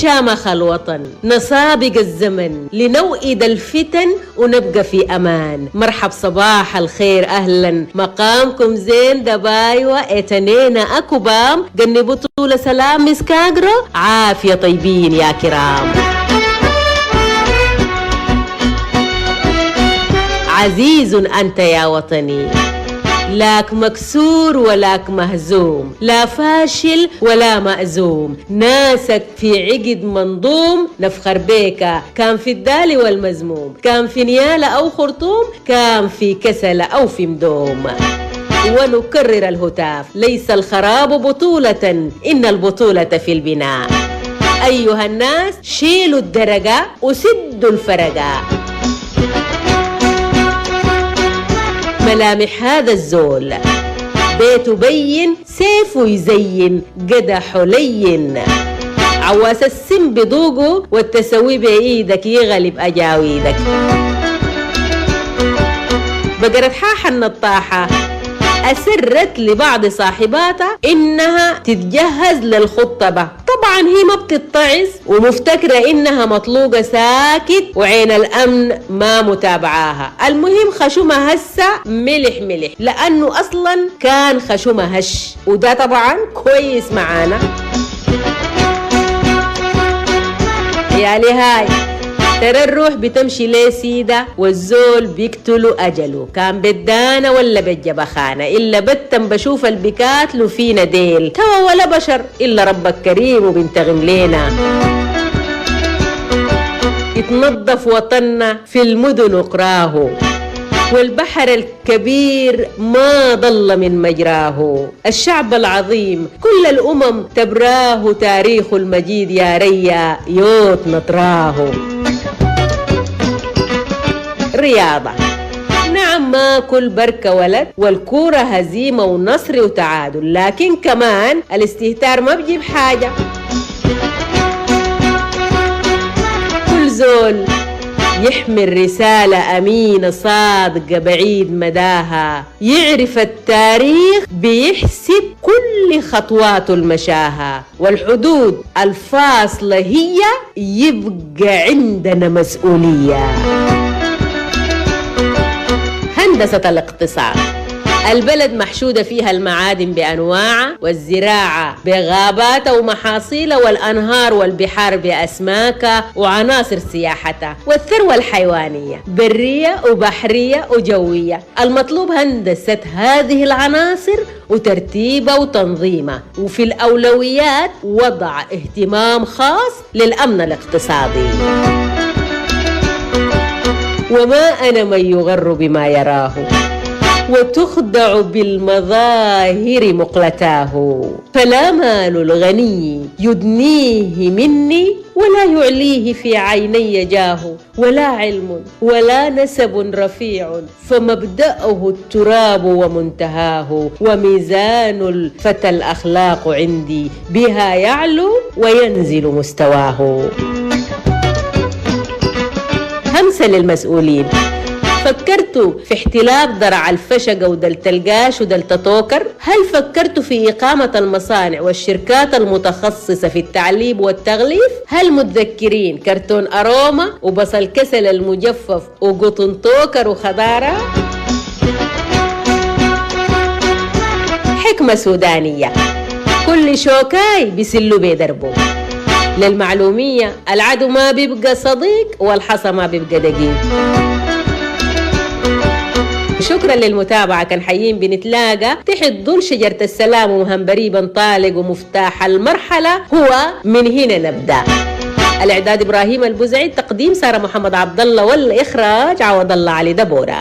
شامخ الوطن نسابق الزمن لنوئد الفتن ونبقى في أمان. مرحب صباح الخير أهلا مقامكم زين دبايوة اتنين أكبام جنبوا طول سلام مسكاجرو عافية طيبين يا كرام. عزيز أنت يا وطني لاك مكسور ولاك مهزوم، لا فاشل ولا مأزوم، ناسك في عقد منظوم نفخر بيك. كان في الدال والمزموم، كان في نيالة أو خرطوم، كان في كسل أو في مدوم. ونكرر الهتاف ليس الخراب بطولة إن البطولة في البناء. أيها الناس شيلوا الدرجة وسدوا الفرقة. ملامح هذا الزول بيته بين سيفه يزين قدح لين. عواس السم بضوقه والتسوي بإيدك يغلب أجاويدك. بقرت حاحة النطاحة أسرت لبعض صاحباتها إنها تتجهز للخطبة. طبعا هي ما بتتعظ ومفتكرة إنها مطلوقة ساكت وعين الأمن ما متابعاها. المهم خشومها هسه ملح ملح لأنه أصلا كان خشومها هش، وده طبعا كويس معانا. يالي هاي ترى الروح بتمشي ليه سيدة والزول بيقتلوا أجله. كان بدانا ولا بالجبخانة إلا بتم بشوف البكاتلو فينا ديل توا ولا بشر إلا ربك كريم وبنتغم لينا. يتنظف وطننا في المدن وقراه والبحر الكبير ما ضل من مجراه. الشعب العظيم كل الأمم تبراه تاريخ المجيد يا ريا يوت نطراه. رياضة نعم ما كل بركة ولد والكورة هزيمة ونصر وتعادل، لكن كمان الاستهتار ما بجيب حاجة. كل زول يحمل رسالة أمينة صادقة بعيد مداها، يعرف التاريخ بيحسب كل خطواته المشاها، والحدود الفاصلة هي يبقى عندنا مسؤولية. هندسة الاقتصاد البلد محشودة فيها المعادن بأنواعها والزراعة بغاباتها ومحاصيلها والأنهار والبحار بأسماكها وعناصر سياحتها والثروة الحيوانية برية وبحرية وجوية. المطلوب هندسة هذه العناصر وترتيبها وتنظيمها، وفي الأولويات وضع اهتمام خاص للأمن الاقتصادي. وما أنا من يغر بما يراه وتخدع بالمظاهر مقلتاه، فلا مال الغني يدنيه مني ولا يعليه في عيني جاه، ولا علم ولا نسب رفيع فمبدأه التراب ومنتهاه، وميزان الفتى الأخلاق عندي بها يعلو وينزل مستواه. همسة للمسؤولين، فكرتوا في احتلال درع الفشقة ودلت القاش ودلت توكر؟ هل فكرتوا في إقامة المصانع والشركات المتخصصة في التعليب والتغليف؟ هل متذكرين كرتون أروما وبصل كسل المجفف وقطن توكر وخضارة؟ حكمة سودانية كل شوكاي بيسلوا بيدربوا. للمعلومية العدو ما بيبقى صديق والحصى ما بيبقى دقيق. شكرا للمتابعة. كان حيين بنتلاقى تحت ظل شجرة السلام ومهنبري بنطالق، ومفتاح المرحلة هو من هنا نبدأ. الإعداد إبراهيم البزعي، تقديم سارة محمد عبد الله، والإخراج عوض الله علي دبورة.